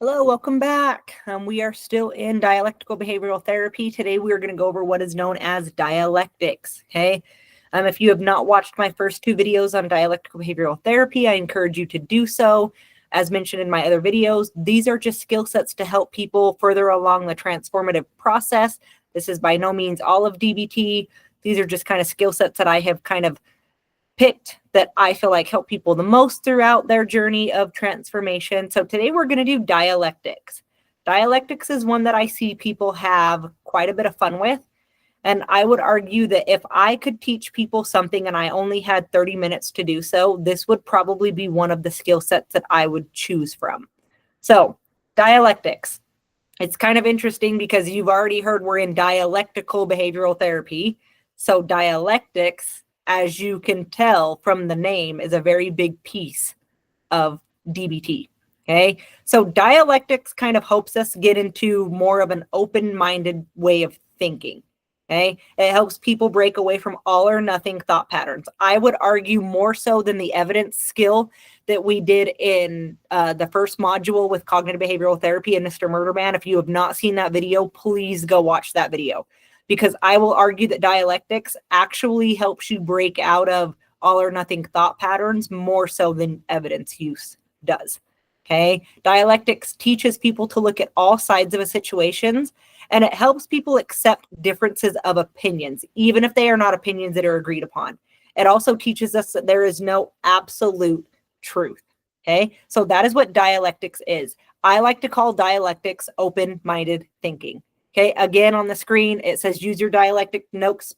Hello, welcome back. We are still in dialectical behavioral therapy. Today we are going to go over what is known as dialectics, okay? If you have not watched my first two videos on dialectical behavioral therapy, I encourage you to do so. As mentioned in my other videos, these are just skill sets to help people further along the transformative process. This is by no means all of DBT. These are just kind of skill sets that I have kind of picked that I feel like help people the most throughout their journey of transformation. So today we're going to do dialectics. Dialectics is one that I see people have quite a bit of fun with. And I would argue that if I could teach people something and I only had 30 minutes to do so, this would probably be one of the skill sets that I would choose from. So dialectics. It's kind of interesting because you've already heard we're in dialectical behavioral therapy. So dialectics, as you can tell from the name, is a very big piece of DBT. Okay, so dialectics kind of helps us get into more of an open-minded way of thinking. Okay, it helps people break away from all or nothing thought patterns. I would argue more so than the evidence skill that we did in the first module with cognitive behavioral therapy and Mr. Murderman. If you have not seen that video, please go watch that video, because I will argue that dialectics actually helps you break out of all or nothing thought patterns more so than evidence use does. Okay, dialectics teaches people to look at all sides of a situation, and it helps people accept differences of opinions, even if they are not opinions that are agreed upon. It also teaches us that there is no absolute truth. Okay, so that is what dialectics is. I like to call dialectics open-minded thinking. Okay, again on the screen, it says use your dialectics notes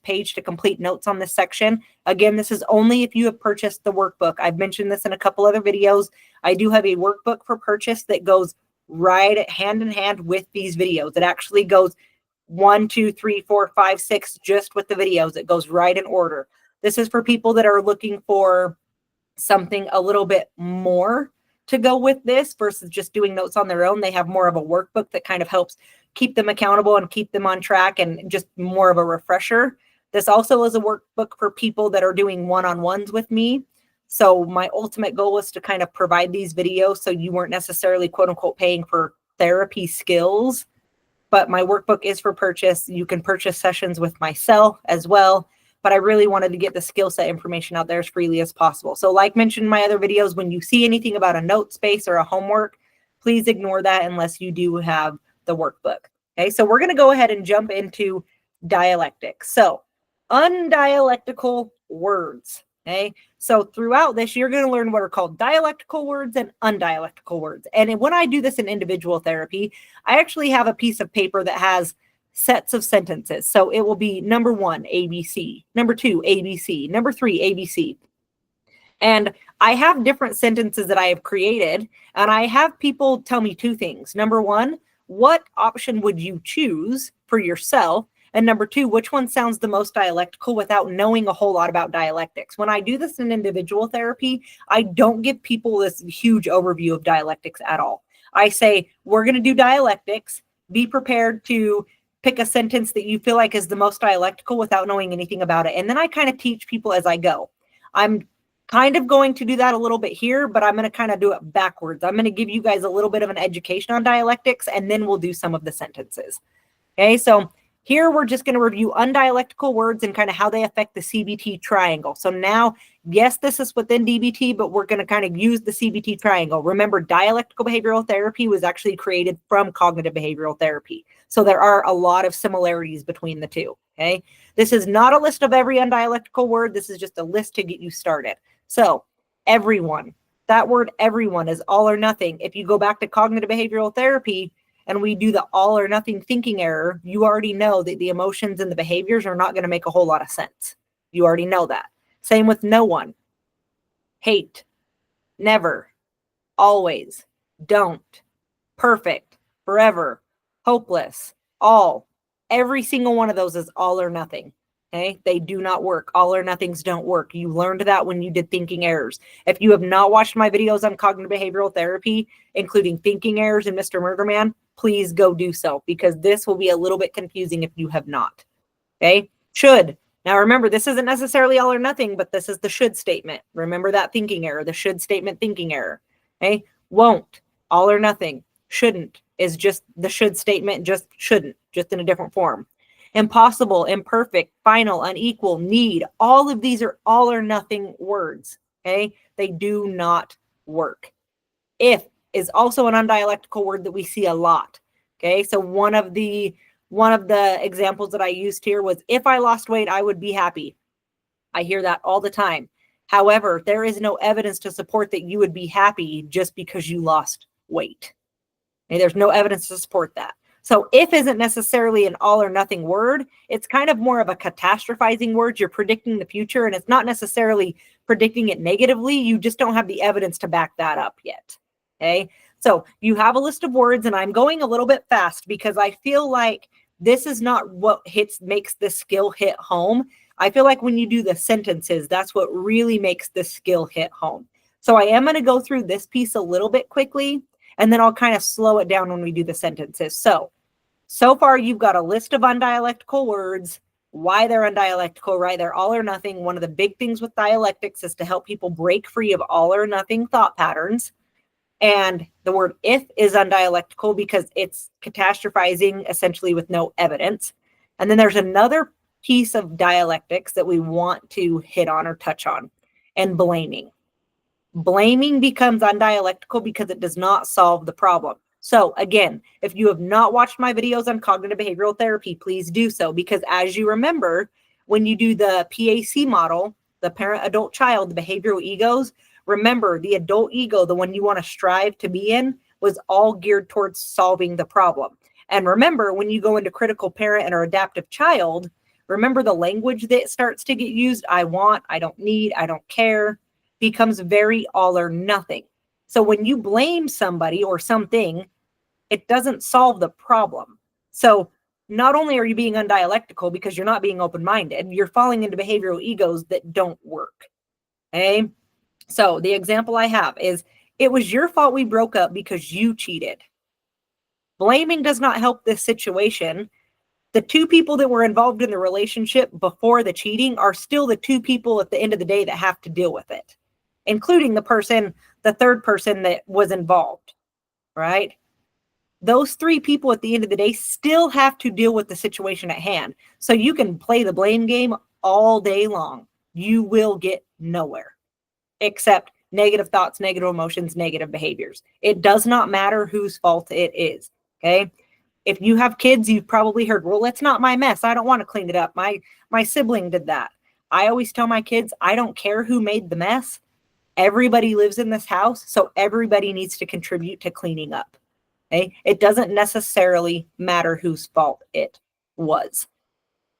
page to complete notes on this section. Again, this is only if you have purchased the workbook. I've mentioned this in a couple other videos. I do have a workbook for purchase that goes right hand in hand with these videos. It actually goes 1, 2, 3, 4, 5, 6, just with the videos. It goes right in order. This is for people that are looking for something a little bit more to go with this versus just doing notes on their own. They have more of a workbook that kind of helps keep them accountable and keep them on track, and just more of a refresher. This also is a workbook for people that are doing one-on-ones with me. So my ultimate goal was to kind of provide these videos so you weren't necessarily quote unquote paying for therapy skills, but my workbook is for purchase. You can purchase sessions with myself as well, but I really wanted to get the skill set information out there as freely as possible. So like mentioned in my other videos, when you see anything about a note space or a homework, please ignore that unless you do have the workbook. Okay, so we're going to go ahead and jump into dialectics. So undialectical words. Okay, so throughout this, you're going to learn what are called dialectical words and undialectical words. And when I do this in individual therapy, I actually have a piece of paper that has sets of sentences. So it will be number 1, ABC, number 2, ABC, number 3, ABC. And I have different sentences that I have created, and I have people tell me two things. Number 1, what option would you choose for yourself? And number 2, which one sounds the most dialectical without knowing a whole lot about dialectics? When I do this in individual therapy, I don't give people this huge overview of dialectics at all. I say, we're going to do dialectics. Be prepared to pick a sentence that you feel like is the most dialectical without knowing anything about it. And then I kind of teach people as I go. I'm kind of going to do that a little bit here, but I'm going to kind of do it backwards. I'm going to give you guys a little bit of an education on dialectics, and then we'll do some of the sentences. Okay, so here we're just going to review undialectical words and kind of how they affect the CBT triangle. So now, yes, this is within DBT, but we're going to kind of use the CBT triangle. Remember, dialectical behavioral therapy was actually created from cognitive behavioral therapy. So there are a lot of similarities between the two. Okay, this is not a list of every undialectical word. This is just a list to get you started. So everyone, that word everyone is all or nothing. If you go back to cognitive behavioral therapy and we do the all or nothing thinking error, you already know that the emotions and the behaviors are not going to make a whole lot of sense. You already know that. Same with no one, hate, never, always, don't, perfect, forever, hopeless, all. Every single one of those is all or nothing. Okay, they do not work. All or nothings don't work. You learned that when you did thinking errors. If you have not watched my videos on cognitive behavioral therapy, including thinking errors and Mr. Murderman, please go do so, because this will be a little bit confusing if you have not. Okay, should. Now remember, this isn't necessarily all or nothing, but this is the should statement. Remember that thinking error, the should statement thinking error. Okay, Won't, all or nothing. Shouldn't is just the should statement, just shouldn't, just in a different form. Impossible, imperfect, final, unequal, need. All of these are all or nothing words. Okay. They do not work. If is also an undialectical word that we see a lot. Okay. So one of the examples that I used here was, if I lost weight, I would be happy. I hear that all the time. However, there is no evidence to support that you would be happy just because you lost weight. And there's no evidence to support that. So if isn't necessarily an all or nothing word. It's kind of more of a catastrophizing word. You're predicting the future, and it's not necessarily predicting it negatively. You just don't have the evidence to back that up yet. Okay. So you have a list of words, and I'm going a little bit fast because I feel like this is not what makes this skill hit home. I feel like when you do the sentences, that's what really makes this skill hit home. So I am going to go through this piece a little bit quickly, and then I'll kind of slow it down when we do the sentences. So far you've got a list of undialectical words, why they're undialectical, right? They're all or nothing. One of the big things with dialectics is to help people break free of all or nothing thought patterns. And the word if is undialectical because it's catastrophizing essentially with no evidence. And then there's another piece of dialectics that we want to hit on or touch on, and blaming. Blaming becomes undialectical because it does not solve the problem. So again, if you have not watched my videos on cognitive behavioral therapy, please do so, because as you remember, when you do the PAC model, the parent, adult, child, the behavioral egos, remember the adult ego, the one you want to strive to be in, was all geared towards solving the problem. And remember, when you go into critical parent and or adaptive child, remember the language that starts to get used, I want, I don't need, I don't care, becomes very all or nothing. So when you blame somebody or something, it doesn't solve the problem. So not only are you being undialectical because you're not being open-minded, you're falling into behavioral egos that don't work. Okay. So the example I have is, it was your fault we broke up because you cheated. Blaming does not help this situation. The two people that were involved in the relationship before the cheating are still the two people at the end of the day that have to deal with it, including the third person that was involved, right? Those three people at the end of the day still have to deal with the situation at hand. So you can play the blame game all day long. You will get nowhere except negative thoughts, negative emotions, negative behaviors. It does not matter whose fault it is. Okay. If you have kids, you've probably heard, well, it's not my mess. I don't want to clean it up. My sibling did that. I always tell my kids, I don't care who made the mess. Everybody lives in this house, so everybody needs to contribute to cleaning up. Okay? It doesn't necessarily matter whose fault it was.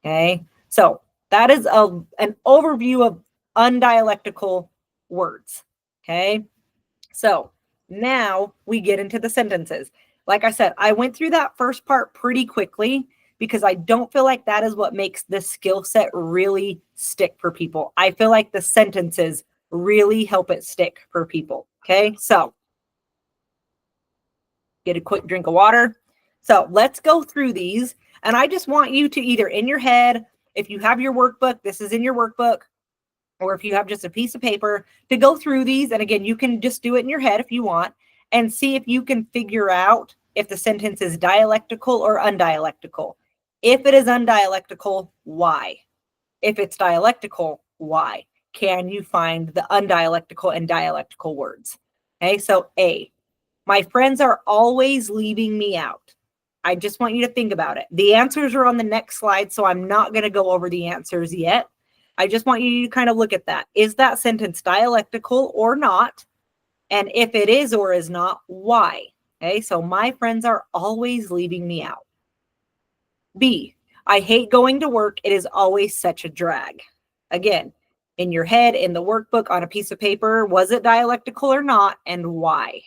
Okay? So that is an overview of undialectical words. Okay? So now we get into the sentences. Like I said, I went through that first part pretty quickly because I don't feel like that is what makes this skill set really stick for people. I feel like the sentences really help it stick for people. Okay, so get a quick drink of water. So let's go through these. And I just want you to either in your head, if you have your workbook, this is in your workbook, or if you have just a piece of paper, to go through these. And again, you can just do it in your head if you want, and see if you can figure out if the sentence is dialectical or undialectical. If it is undialectical, why? If it's dialectical, why? Can you find the undialectical and dialectical words? Okay, so A, my friends are always leaving me out. I just want you to think about it. The answers are on the next slide, so I'm not going to go over the answers yet. I just want you to kind of look at that. Is that sentence dialectical or not? And if it is or is not, why? Okay, so my friends are always leaving me out. B, I hate going to work. It is always such a drag. Again, in your head, in the workbook, on a piece of paper, was it dialectical or not, and why?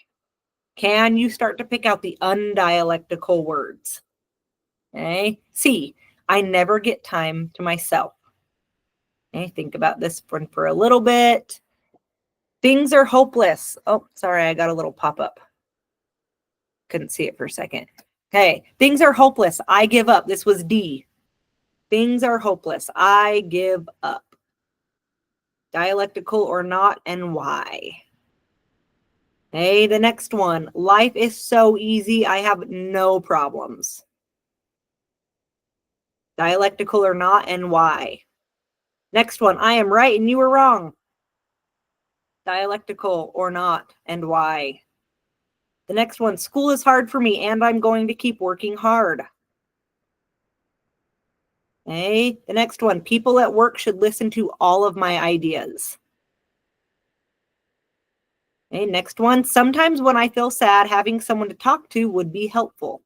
Can you start to pick out the undialectical words? Okay. C, I never get time to myself. Okay, think about this one for a little bit. Things are hopeless. Oh, sorry, I got a little pop-up. Couldn't see it for a second. Okay, things are hopeless. I give up. This was D. Things are hopeless. I give up. Dialectical or not, and why? Hey, the next one. Life is so easy, I have no problems. Dialectical or not, and why? Next one. I am right and you are wrong. Dialectical or not, and why? The next one. School is hard for me and I'm going to keep working hard. Okay. The next one. People at work should listen to all of my ideas. Okay. Next one. Sometimes when I feel sad, having someone to talk to would be helpful.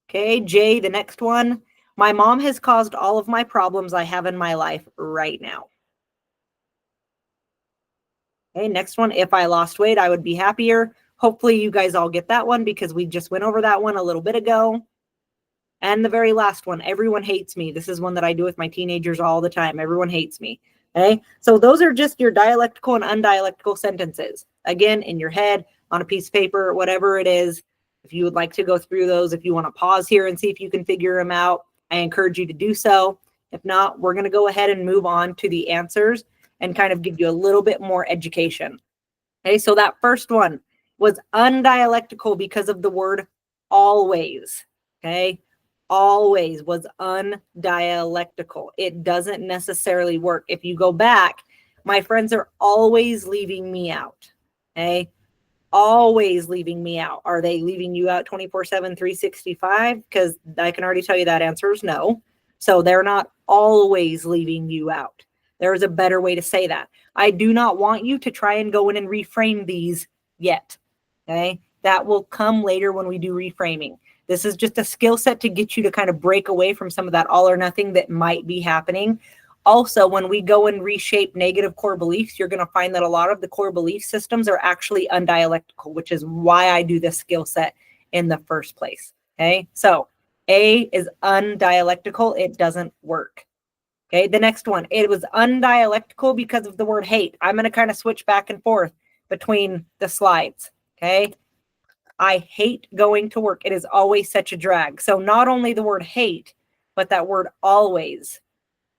Okay. J, the next one. My mom has caused all of my problems I have in my life right now. Okay. Next one. If I lost weight, I would be happier. Hopefully you guys all get that one because we just went over that one a little bit ago. And the very last one, everyone hates me. This is one that I do with my teenagers all the time. Everyone hates me. Okay. So those are just your dialectical and undialectical sentences. Again, in your head, on a piece of paper, whatever it is. If you would like to go through those, if you want to pause here and see if you can figure them out, I encourage you to do so. If not, we're going to go ahead and move on to the answers and kind of give you a little bit more education. Okay. So that first one was undialectical because of the word always. Okay. Always was undialectical. It doesn't necessarily work. If you go back, my friends are always leaving me out. Okay. Always leaving me out. Are they leaving you out 24/7, 365? Because I can already tell you that answer is no. So they're not always leaving you out. There's a better way to say that. I do not want you to try and go in and reframe these yet. Okay. That will come later when we do reframing. This is just a skill set to get you to kind of break away from some of that all or nothing that might be happening. Also, when we go and reshape negative core beliefs, you're going to find that a lot of the core belief systems are actually undialectical, which is why I do this skill set in the first place. Okay. So A is undialectical. It doesn't work. Okay. The next one, it was undialectical because of the word hate. I'm going to kind of switch back and forth between the slides. Okay. I hate going to work. It is always such a drag. So not only the word hate, but that word always.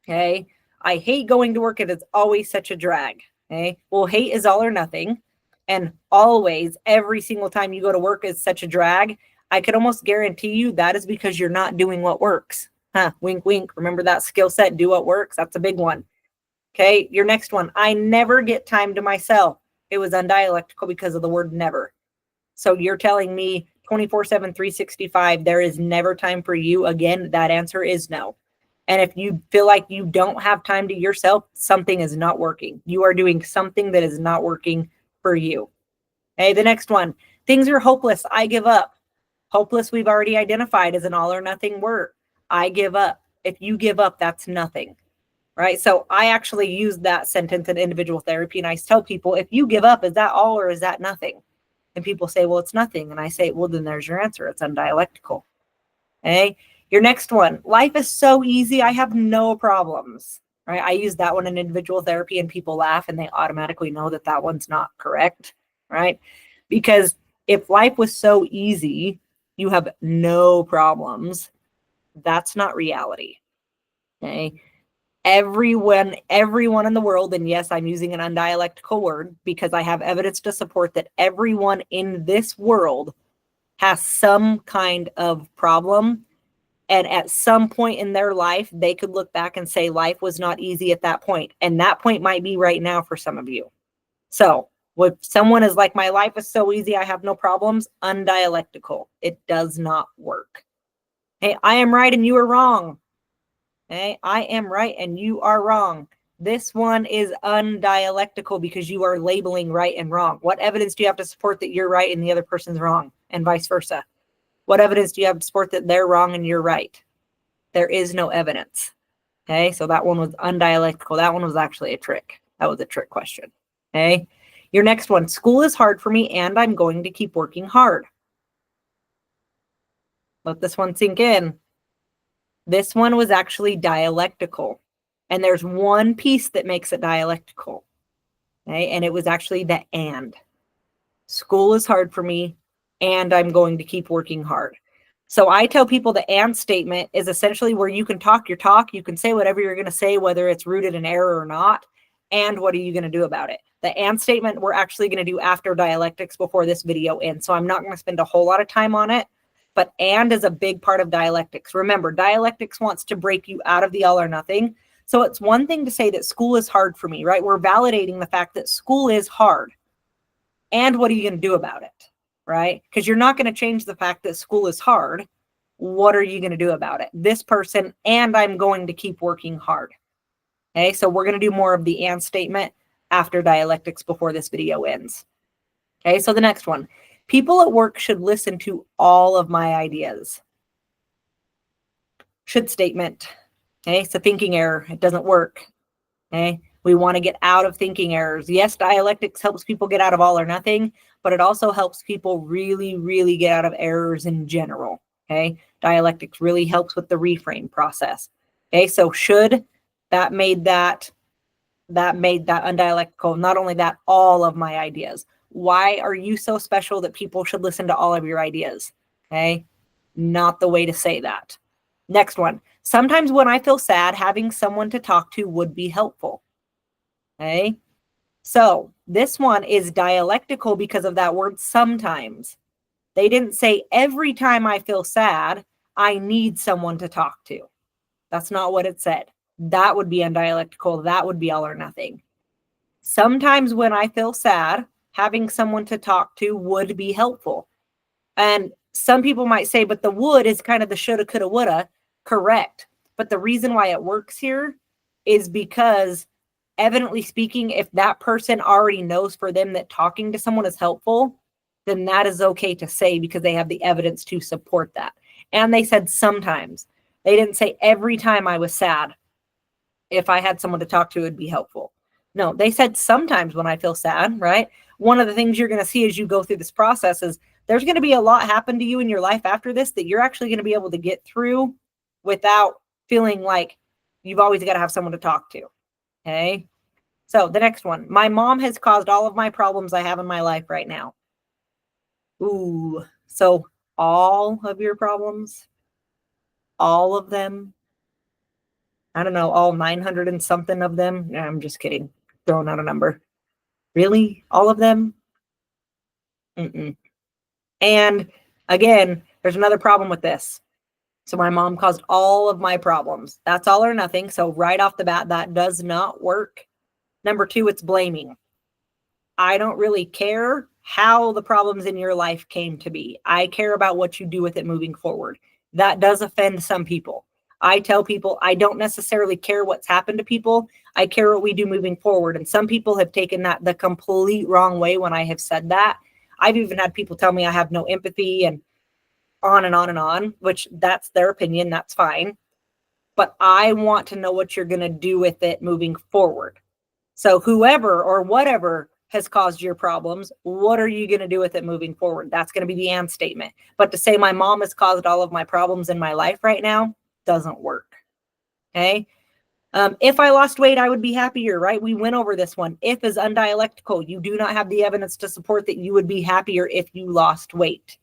Okay. I hate going to work. It is always such a drag. Okay. Well, hate is all or nothing. And always, every single time you go to work is such a drag. I could almost guarantee you that is because you're not doing what works. Huh, wink, wink. Remember that skill set, do what works. That's a big one. Okay. Your next one. I never get time to myself. It was undialectical because of the word never. So you're telling me 24/7, 365, there is never time for you. Again, that answer is no. And if you feel like you don't have time to yourself, something is not working. You are doing something that is not working for you. Hey, the next one. Things are hopeless. I give up. Hopeless, we've already identified as an all or nothing word. I give up. If you give up, that's nothing. Right? So I actually use that sentence in individual therapy. And I tell people, if you give up, is that all or is that nothing? And people say, well, it's nothing. And I say, well, then there's your answer. It's undialectical. Okay. Your next one. Life is so easy. I have no problems. Right. I use that one in individual therapy and people laugh and they automatically know that that one's not correct. Right. Because if life was so easy, you have no problems. That's not reality. Okay. Everyone in the world, and yes, I'm using an undialectical word because I have evidence to support that everyone in this world has some kind of problem. And at some point in their life, they could look back and say life was not easy at that point. And that point might be right now for some of you. So if someone is like, my life is so easy, I have no problems, undialectical. It does not work. Hey, I am right and you are wrong. Okay, I am right and you are wrong. This one is undialectical because you are labeling right and wrong. What evidence do you have to support that you're right and the other person's wrong, and vice versa? What evidence do you have to support that they're wrong and you're right? There is no evidence. Okay, so that one was undialectical. That one was actually a trick. That was a trick question. Okay, your next one. School is hard for me and I'm going to keep working hard. Let this one sink in. This one was actually dialectical. And there's one piece that makes it dialectical. Okay, and it was actually the and. School is hard for me and I'm going to keep working hard. So I tell people the and statement is essentially where you can talk your talk. You can say whatever you're going to say, whether it's rooted in error or not. and what are you going to do about it? The and statement we're actually going to do after dialectics before this video ends. So I'm not going to spend a whole lot of time on it, but and is a big part of dialectics. Remember, dialectics wants to break you out of the all or nothing. So it's one thing to say that school is hard for me, right? We're validating the fact that school is hard. And what are you going to do about it, right? Because you're not going to change the fact that school is hard. What are you going to do about it? This person, and I'm going to keep working hard. Okay, so we're going to do more of the and statement after dialectics before this video ends. Okay, so the next one. People at work should listen to all of my ideas. Should statement. Okay, it's a thinking error. It doesn't work. Okay, we want to get out of thinking errors. Yes, dialectics helps people get out of all or nothing, but it also helps people really, really get out of errors in general. Okay, dialectics really helps with the reframe process. Okay, so should, that made that undialectical. Not only that, all of my ideas. Why are you so special that people should listen to all of your ideas? Okay, not the way to say that. Next one. Sometimes when I feel sad, having someone to talk to would be helpful. Okay, so this one is dialectical because of that word sometimes. They didn't say every time I feel sad, I need someone to talk to. That's not what it said. That would be undialectical. That would be all or nothing. Sometimes when I feel sad, having someone to talk to would be helpful. And some people might say, but the would is kind of the shoulda, coulda, woulda. Correct. But the reason why it works here is because, evidently speaking, if that person already knows for them that talking to someone is helpful, then that is okay to say because they have the evidence to support that. And they said sometimes. They didn't say every time I was sad, if I had someone to talk to, it would be helpful. No, they said sometimes when I feel sad, right? One of the things you're going to see as you go through this process is there's going to be a lot happen to you in your life after this that you're actually going to be able to get through without feeling like you've always got to have someone to talk to. Okay. So the next one, my mom has caused all of my problems I have in my life right now. Ooh, so all of your problems, all of them. I don't know, all 900 and something of them. No, I'm just kidding. Throwing out a number. Really? All of them? Mm-mm. And again, there's another problem with this. So my mom caused all of my problems. That's all or nothing. So right off the bat, that does not work. Number two, it's blaming. I don't really care how the problems in your life came to be. I care about what you do with it moving forward. That does offend some people. I tell people I don't necessarily care what's happened to people. I care what we do moving forward. And some people have taken that the complete wrong way when I have said that. I've even had people tell me I have no empathy and on and on and on, which that's their opinion. That's fine. But I want to know what you're going to do with it moving forward. So whoever or whatever has caused your problems, what are you going to do with it moving forward? That's going to be the and statement. But to say my mom has caused all of my problems in my life right now doesn't work. Okay. If I lost weight, I would be happier, right? We went over this one. If is undialectical. You do not have the evidence to support that you would be happier if you lost weight.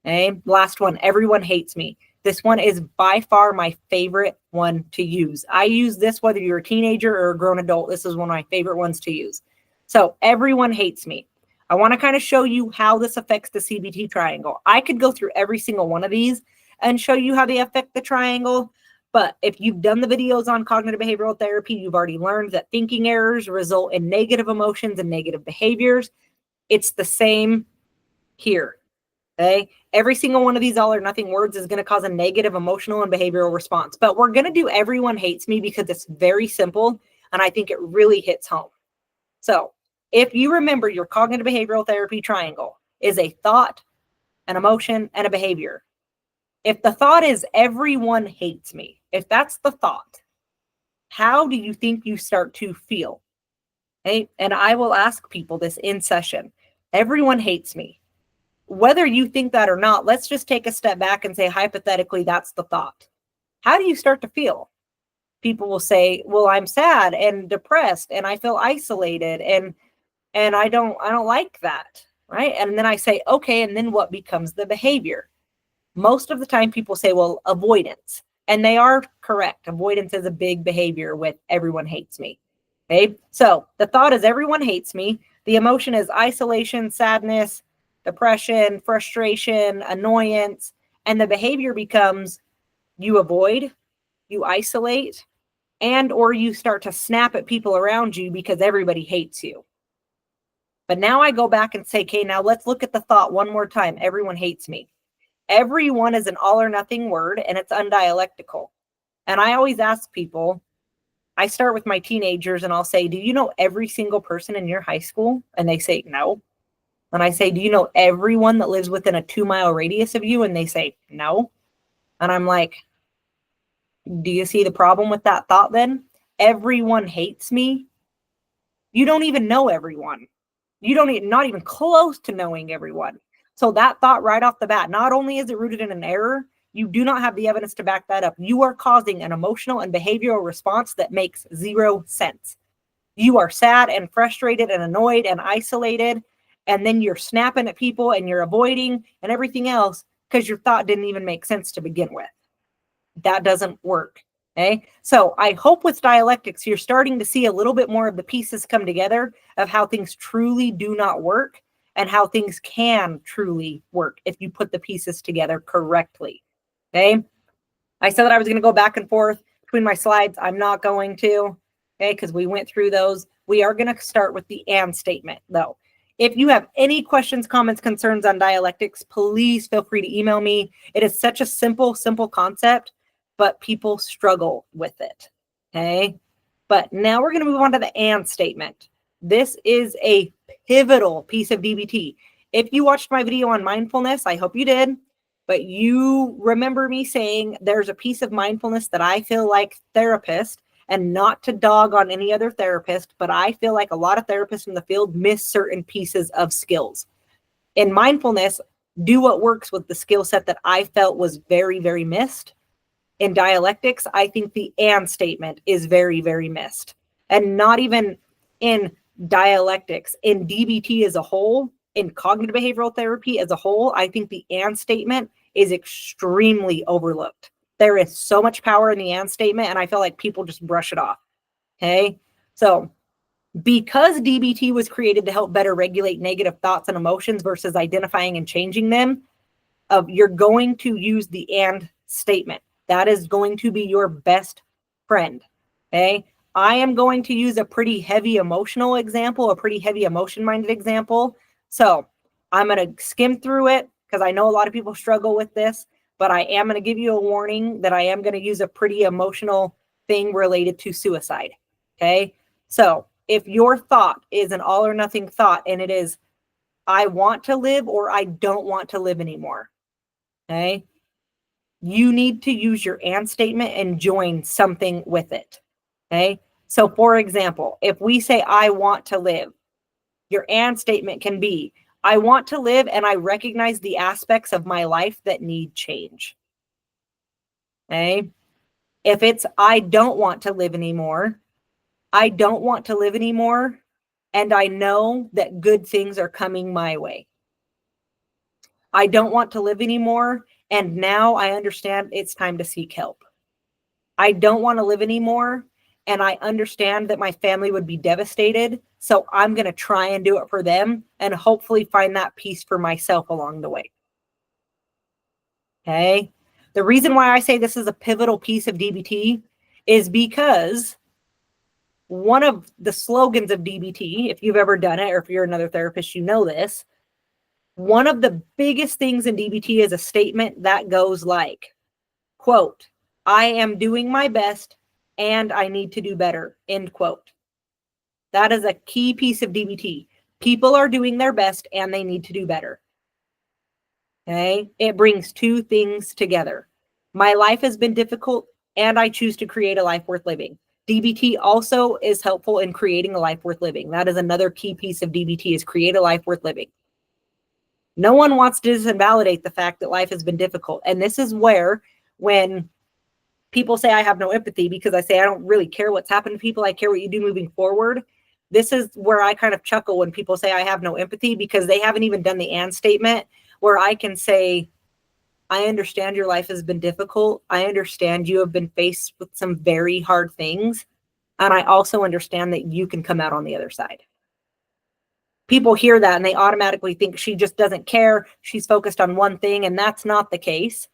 Okay. Last one. Everyone hates me. This one is by far my favorite one to use. I use this whether you're a teenager or a grown adult. This is one of my favorite ones to use. So everyone hates me. I want to kind of show you how this affects the CBT triangle. I could go through every single one of these and show you how they affect the triangle. But if you've done the videos on cognitive behavioral therapy, you've already learned that thinking errors result in negative emotions and negative behaviors. It's the same here. Okay. Every single one of these all or nothing words is going to cause a negative emotional and behavioral response. But we're going to do everyone hates me because it's very simple. And I think it really hits home. So if you remember, your cognitive behavioral therapy triangle is a thought, an emotion, and a behavior. If the thought is everyone hates me, if that's the thought, how do you think you start to feel? Okay. And I will ask people this in session. Everyone hates me. Whether you think that or not, let's just take a step back and say, hypothetically, that's the thought. How do you start to feel? People will say, well, I'm sad and depressed and I feel isolated and I don't like that, right? And then I say, okay, and then what becomes the behavior? Most of the time people say, well, avoidance. And they are correct. Avoidance is a big behavior with everyone hates me. Okay, so the thought is everyone hates me. The emotion is isolation, sadness, depression, frustration, annoyance, and the behavior becomes you avoid, you isolate, and or you start to snap at people around you because everybody hates you. But now I go back and say, okay, now let's look at the thought one more time. Everyone hates me. Everyone is an all or nothing word, and it's undialectical. And I always ask people, I start with my teenagers and I'll say, do you know every single person in your high school? And they say, no. And I say, do you know everyone that lives within a 2-mile radius of you? And they say, no. And I'm like, do you see the problem with that thought then? Everyone hates me. You don't even know everyone. You don't even, not even close to knowing everyone. So that thought right off the bat, not only is it rooted in an error, you do not have the evidence to back that up. You are causing an emotional and behavioral response that makes zero sense. You are sad and frustrated and annoyed and isolated, and then you're snapping at people and you're avoiding and everything else because your thought didn't even make sense to begin with. That doesn't work. Okay. So I hope with dialectics, you're starting to see a little bit more of the pieces come together of how things truly do not work and how things can truly work if you put the pieces together correctly. Okay. I said that I was going to go back and forth between my slides. I'm not going to, okay, because we went through those. We are going to start with the and statement, though. If you have any questions, comments, concerns on dialectics, please feel free to email me. It is such a simple concept, but people struggle with it, okay? But now we're going to move on to the and statement. This is a pivotal piece of DBT. If you watched my video on mindfulness, I hope you did, but you remember me saying there's a piece of mindfulness that I feel like therapist, and not to dog on any other therapist, but I feel like a lot of therapists in the field miss certain pieces of skills. In mindfulness, do what works with the skill set that I felt was very, very missed. In dialectics, I think the and statement is very, very missed. And not even in dialectics, in DBT as a whole, in cognitive behavioral therapy as a whole, I think the and statement is extremely overlooked. There is so much power in the and statement, and I feel like people just brush it off. Okay. So because DBT was created to help better regulate negative thoughts and emotions versus identifying and changing them, you're going to use the and statement. That is going to be your best friend. Okay. I am going to use a pretty heavy emotional example, a pretty heavy emotion-minded example. So I'm going to skim through it because I know a lot of people struggle with this, but I am going to give you a warning that I am going to use a pretty emotional thing related to suicide. Okay. So if your thought is an all or nothing thought and it is, I want to live or I don't want to live anymore. Okay. You need to use your and statement and join something with it. Okay. So for example, if we say, I want to live, your and statement can be, I want to live and I recognize the aspects of my life that need change. Okay. If it's, I don't want to live anymore, I don't want to live anymore, and I know that good things are coming my way. I don't want to live anymore, and now I understand it's time to seek help. I don't want to live anymore, and I understand that my family would be devastated, so I'm going to try and do it for them and hopefully find that peace for myself along the way. Okay? The reason why I say this is a pivotal piece of DBT is because one of the slogans of DBT, if you've ever done it or if you're another therapist, you know this. One of the biggest things in DBT is a statement that goes like, quote, I am doing my best and I need to do better, end quote. That is a key piece of DBT. People are doing their best and they need to do better. Okay? It brings two things together. My life has been difficult and I choose to create a life worth living. DBT also is helpful in creating a life worth living. That is another key piece of DBT, is create a life worth living. No one wants to disinvalidate the fact that life has been difficult. And this is where, when people say I have no empathy because I say I don't really care what's happened to people, I care what you do moving forward. This is where I kind of chuckle when people say I have no empathy, because they haven't even done the and statement where I can say, I understand your life has been difficult. I understand you have been faced with some very hard things. And I also understand that you can come out on the other side. People hear that and they automatically think she just doesn't care. She's focused on one thing, and that's not the case.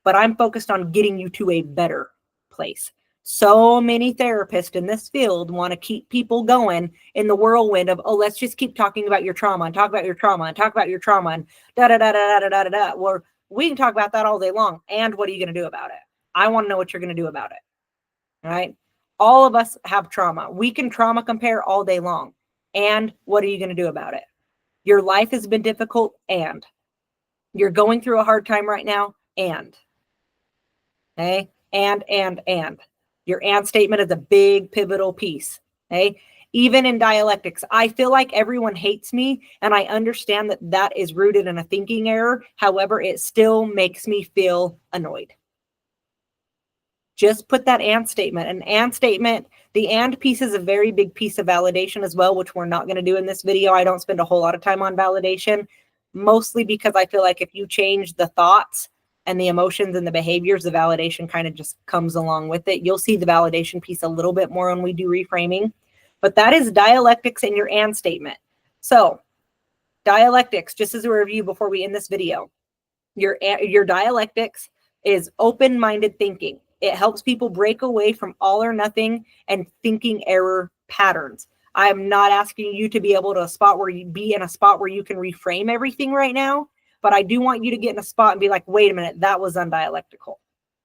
But I'm focused on getting you to a better place. So many therapists in this field want to keep people going in the whirlwind of, oh, let's just keep talking about your trauma and talk about your trauma and talk about your trauma and da da da da da da da da. Well, we can talk about that all day long. And what are you going to do about it? I want to know what you're going to do about it. All right. All of us have trauma. We can trauma compare all day long. And what are you going to do about it? Your life has been difficult, and you're going through a hard time right now, and okay, and your and statement is a big pivotal piece. Okay, even in dialectics, I feel like everyone hates me, and I understand that that is rooted in a thinking error. However, it still makes me feel annoyed. Just put that and statement. An and statement, the and piece is a very big piece of validation as well, which we're not going to do in this video. I don't spend a whole lot of time on validation, mostly because I feel like if you change the thoughts and the emotions and the behaviors, the validation kind of just comes along with it. You'll see the validation piece a little bit more when we do reframing, but that is dialectics in your and statement. So dialectics, just as a review before we end this video, your dialectics is open-minded thinking. It helps people break away from all or nothing and thinking error patterns. I am not asking you to be able to be in a spot where you can reframe everything right now, but I do want you to get in a spot and be like, wait a minute, that was undialectical.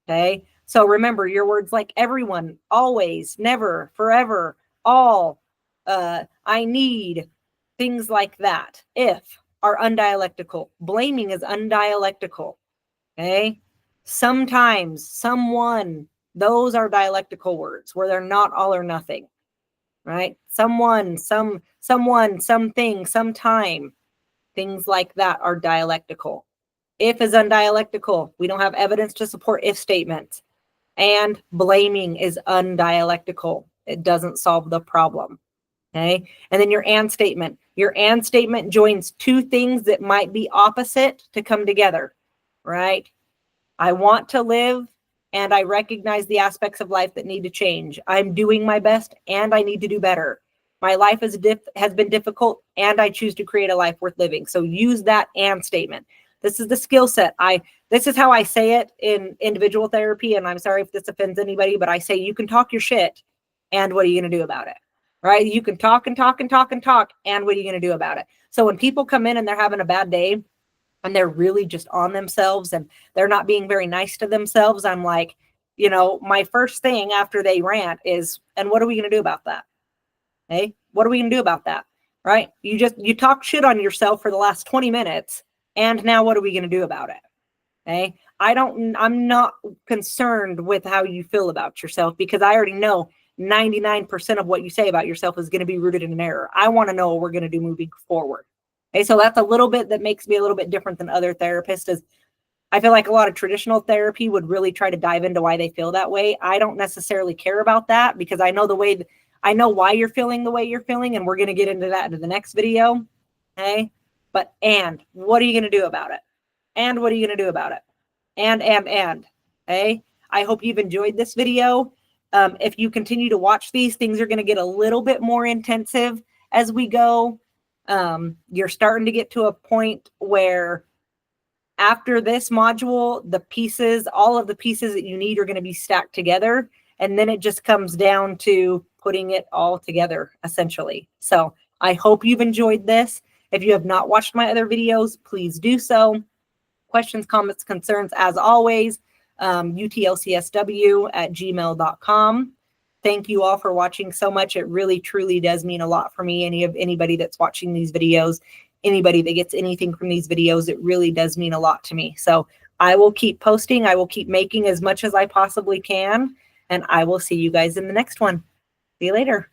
Okay. So remember your words like everyone, always, never, forever, all, I need, things like that. If are undialectical. Blaming is undialectical. Okay. Sometimes, someone, those are dialectical words where they're not all or nothing, right? Someone, something, sometime, things like that are dialectical. If is undialectical. We don't have evidence to support if statements. And blaming is undialectical. It doesn't solve the problem. Okay. And then your and statement. Your and statement joins two things that might be opposite to come together, right? I want to live, and I recognize the aspects of life that need to change. I'm doing my best, and I need to do better. My life has been difficult, and I choose to create a life worth living. So use that and statement. This is the skill set. This is how I say it in individual therapy, and I'm sorry if this offends anybody, but I say you can talk your shit, and what are you going to do about it? Right? You can talk and talk and talk and talk, and what are you going to do about it? So when people come in and they're having a bad day, and they're really just on themselves and they're not being very nice to themselves, I'm like, my first thing after they rant is, and what are we going to do about that? Hey, what are we going to do about that? Right? You talk shit on yourself for the last 20 minutes. And now what are we going to do about it? Okay. I'm not concerned with how you feel about yourself, because I already know 99% of what you say about yourself is going to be rooted in an error. I want to know what we're going to do moving forward. Okay, so that's a little bit that makes me a little bit different than other therapists. Is I feel like a lot of traditional therapy would really try to dive into why they feel that way. I don't necessarily care about that, because I know I know why you're feeling the way you're feeling, and we're going to get into that in the next video. Okay, but and what are you going to do about it? And what are you going to do about it? And okay. I hope you've enjoyed this video. If you continue to watch these, things are going to get a little bit more intensive as we go. You're starting to get to a point where after this module, all of the pieces that you need are going to be stacked together. And then it just comes down to putting it all together, essentially. So I hope you've enjoyed this. If you have not watched my other videos, please do so. Questions, comments, concerns, as always, utlcsw@gmail.com. Thank you all for watching so much. It really, truly does mean a lot for me. Anybody that's watching these videos, anybody that gets anything from these videos, it really does mean a lot to me. So I will keep posting. I will keep making as much as I possibly can. And I will see you guys in the next one. See you later.